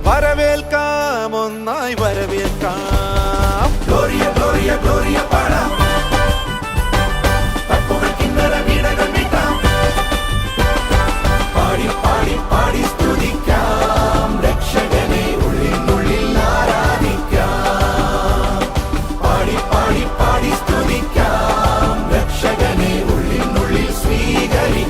വരവേൽക്കാം ഒന്നായി വരവേൽക്കാം. Gloria Gloria Gloria പാടാം, തപ്പുകൾ കിന്നര വീണകൾ മീട്ടാം, പാടി പാടി പാടി സ്തുതിക്കാം, രക്ഷകനെ ഉള്ളിനുള്ളിൽ ആരാധിക്കാം. പാടി പാടി പാടി സ്തുതിക്കാം, രക്ഷകനെ ഉള്ളിനുള്ളിൽ സ്വീകരിക്കാം.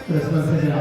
ക്രിസ്മസിന്റെ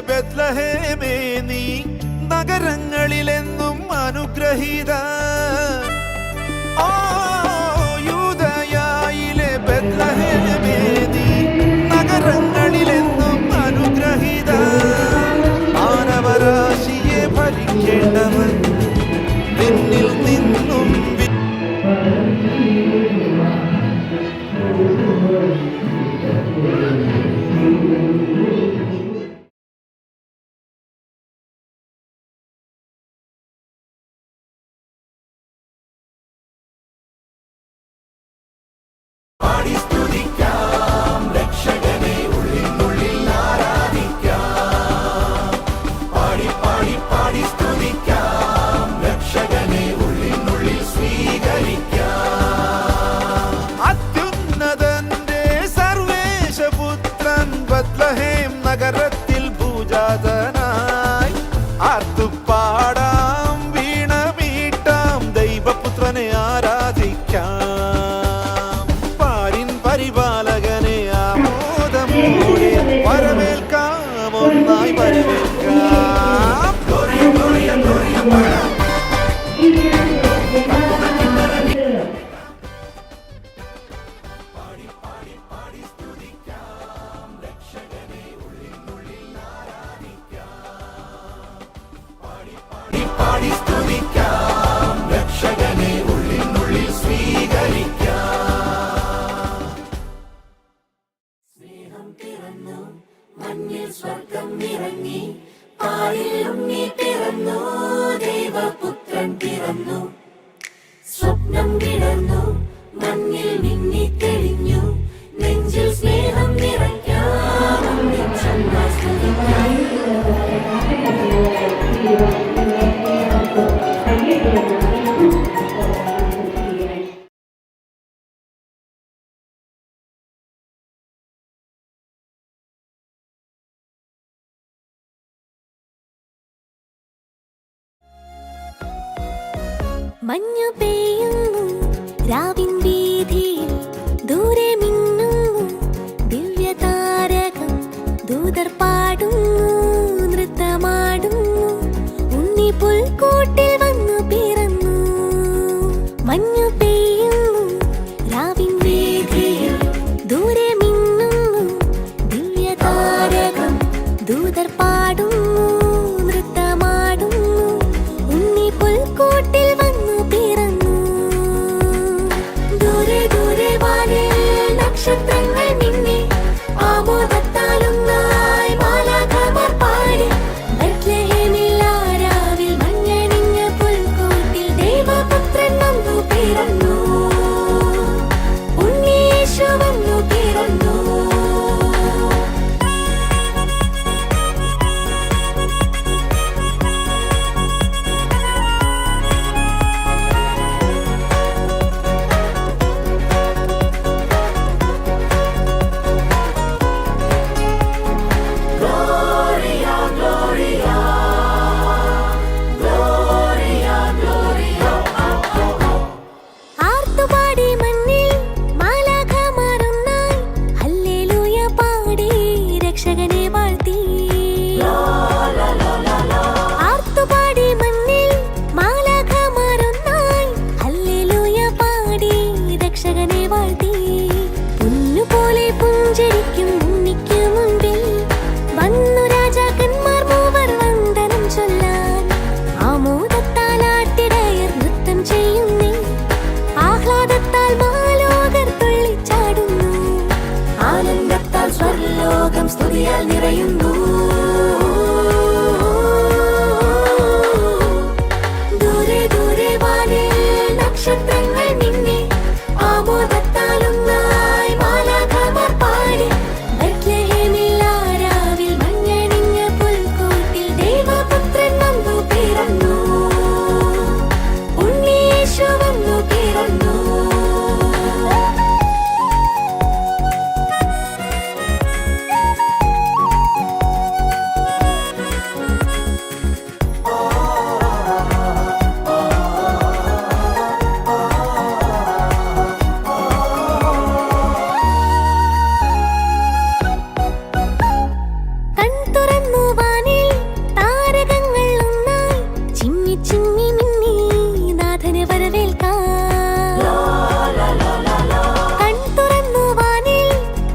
ബെത്ലഹേമേ നീ നഗരങ്ങളിലെന്നും അനുഗ്രഹീത. ഓ യൂദയായിലെ ബെത്ലഹേമേ നീ നഗരങ്ങളിലെന്നും അനുഗ്രഹീത. മാനവരാശിയെ ഭരിക്കേണ്ടവൻ നിന്നിൽ നിന്നും ഒരുങ്ങി പാലിൽ ഉണ്ണി പിറന്നു ദൈവപുത്രൻ പിറന്നു സ്വപ്നം വിടർന്നു മഞ്ഞിൽ മിന്നി തെളിഞ്ഞു നെഞ്ചിൽ സ്നേഹം നിറയ്ക്കാൻ ഒന്നിച്ചൊന്നായി സ്തുതിക്കാം. മഞ്ഞു പെയ്യുന്നു രാവിൻ വീഥിയിൽ ദൂരെ മിന്നുന്നു ദിവ്യതാരകം ദൂതർ പാടുന്നു നൃത്തമാടുന്നു ഉണ്ണി പുൽക്കൂട്ടിൽ വന്നു പിറന്നു. മഞ്ഞു പെയ്യുന്നു രാവിൻ വീഥിയിൽ ദൂരെ മിന്നുന്നു ദിവ്യതാരകം ദൂതർ പാടുന്നു നൃത്തമാടുന്നു ഉണ്ണി പുൽക്കൂട്ടിൽ വന്നു പിറന്നു. ദൂരെ ദൂരെ വാനിൽ നക്ഷത്രങ്ങൾ മിന്നി ആമോദത്താലൊന്നായി മാലാഖമാർ പാടി ബെത്ലഹേമിൽ രാവിൽ മഞ്ഞണിഞ്ഞ പുൽക്കൂട്ടിൽ ദൈവപുത്രൻ വന്നു പിറന്നു. ഉണ്ണി യേശു വന്നു പിറന്നു. ആർത്തുപാടി മണ്ണിൽ മാലാഖമാർ ഒന്നായി ഹല്ലേലൂയ പാടി രക്ഷകനെ വാഴ്ത്തി. ആർത്തുപാടി മണ്ണിൽ മാലാഖമാർ ഒന്നായി ഹല്ലേലൂയ പാടി രക്ഷകനെ വാഴ്ത്തി. പൊന്നുപോലെ പുഞ്ചരിക്കും ഉണ്ണിക്കു മുൻപിൽ വന്നു രാജാക്കന്മാർ മൂവർ വന്ദനം ചൊല്ലാൻ. ആമോദത്താൽ ആട്ടിടയർ നൃത്തം ചെയ്യുന്നേ ആഹ്ലാദത്താൽ മാലോകർ തുള്ളിച്ചാടുന്നു. ആനന്ദത്താൽ സ്വർലോകം സ്തുതിയാൽ നിറയുന്നു. ദൂരെ ദൂരെ വാനിൽ നക്ഷത്രങ്ങൾ മിന്നി ആമോദത്താലൊന്നായി മാലാഖമാർ പാടി ബെത്ലഹേമിൽ രാവിൽ മഞ്ഞണിഞ്ഞ പുൽക്കൂട്ടിൽ ദൈവപുത്രൻ വന്നു പിറന്നു. ഉണ്ണി യേശു വന്നു പിറന്നു. കൺ തുറന്നു വാനിൽ താരകങ്ങൾ ഒന്നായി ചിമ്മി ചിമ്മി മിന്നി നാഥനെ വരവേൽക്കാൻ. കൺ തുറന്നു വാനിൽ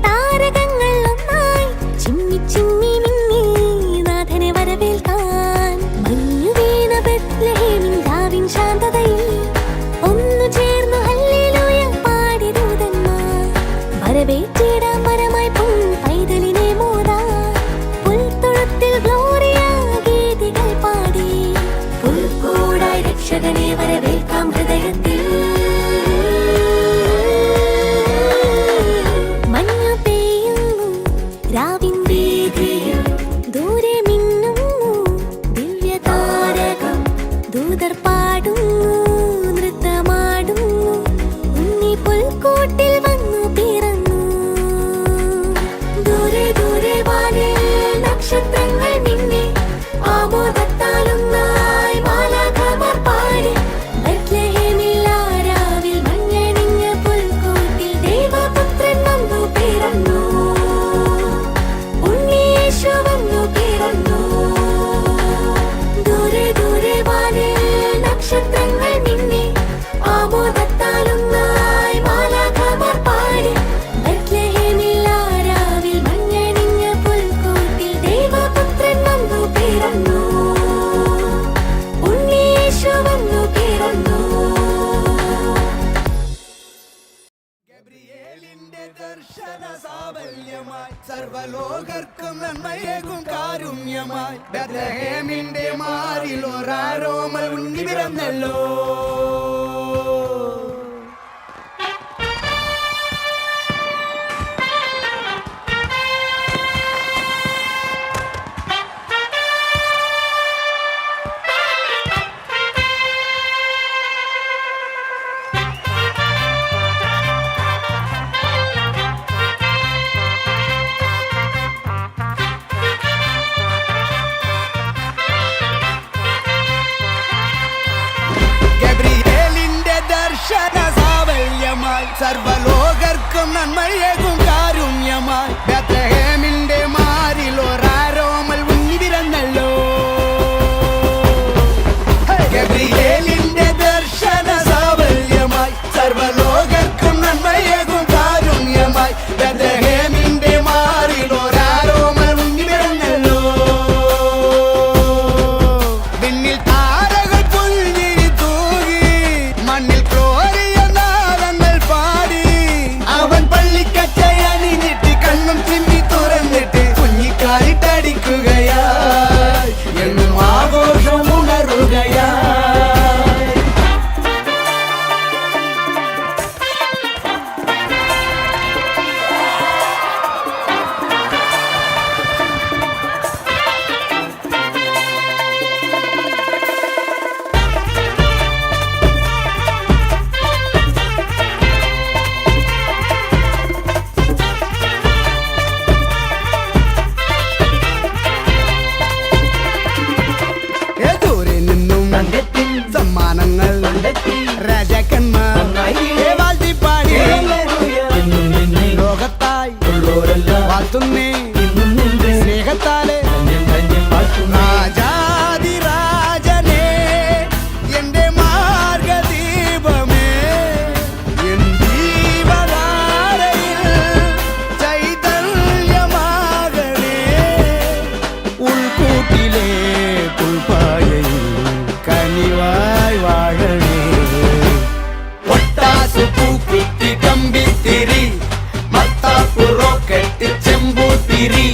താരകങ്ങൾ ഒന്നായി ചിമ്മി ചിമ്മി മിന്നി നാഥനെ വരവേൽക്കാൻ. മഞ്ഞു വീണ ബെത്ലഹേമിൻ രാവിൻ ശാന്തതയിൽ ഒന്നു ചേർന്നു ഹല്ലേലൂയ പാടി ദൂതന്മാർ. വരവേറ്റിടാം മരമായി പൊൻ പൈതലിനെ മോദാൻ. പുൽത്തൊഴുത്തിൽ ഗ്ലോറിയ ഗീതികൾ പാടി പുൽക്കൂടായി രക്ഷകനെ വരവേൽക്കാം ഹൃദയത്തിൽ. മഞ്ഞു പെയ്യുന്നു രാവിൻ വീഥിയിൽ ദൂരെ മിന്നുന്നു ദിവ്യതാരകം ദൂതർ പാടുന്നു നൃത്തമാടുന്നു ഉണ്ണി പുൽക്കൂട്ടിൽ വന്നു പിറന്നു. ദൂരെ ദൂരെ വാനിൽ നക്ഷത്രങ്ങൾ മിന്നി ആമോദത്താലൊന്നായി മാലാഖമാർ പാടി ബെത്ലഹേമിൽ ഗബ്രിയേലിന്റെ ദർശന സാഫല്യമായി സർവലോകർക്കും നന്മയേകും കാരുണ്യമായി ബെത്ലഹേമിന്റെ മാറിൽ ഒരാരോമൽ ഉണ്ണി പിറന്നല്ലോ. സർവലോകർക്കും നന്മയേകും കാരുണ്യമായി ബെത്ലഹേമിന്റെ മാറിൽ ഒരാരോമൽ ഉണ്ണി പിറന്നല്ലോ. ഗബ്രിയേലിന്റെ ദർശന സാഫല്യമായി സർവലോകർക്കും നന്മയേകും കാരുണ്യമായി ബെത്ലഹേമിന്റെ മാറിൽ ഒരാരോമൽ ഉണ്ണി പിറന്നല്ലോ. വിണ്ണിൽ താരകൾ പുൽഞ്ഞിരി തൂകി മണ്ണിൽ കണ്ണും ചിമ്മി തുറന്നിട്ട് കുഞ്ഞിക്കാലിട്ടടിക്കുകയായി എന്നും ആഘോഷം ഉണരുകയായി. സമ്മാനങ്ങൾ രാജാക്കന്മാർ വാഴ്ത്തിപ്പാടി ലോകത്തായി വാഴ്ത്തുന്നേ സ്നേഹത്താലെ രാജാതിരാജനേ എന്റെ മാർഗദീപമേ എൻ ജീവധാരയിൽ ചൈതന്യമാകണേ ഉൾക്കൂട്ടിലെ പുൽപ്പായയിൽ കനിവായി വാഴണേ. ഒട്ടാസു പൂക്കുത്തി കമ്പിത്തിരി മത്താപ്പു റോക്കറ്റ് ചെമ്പൂത്തിരി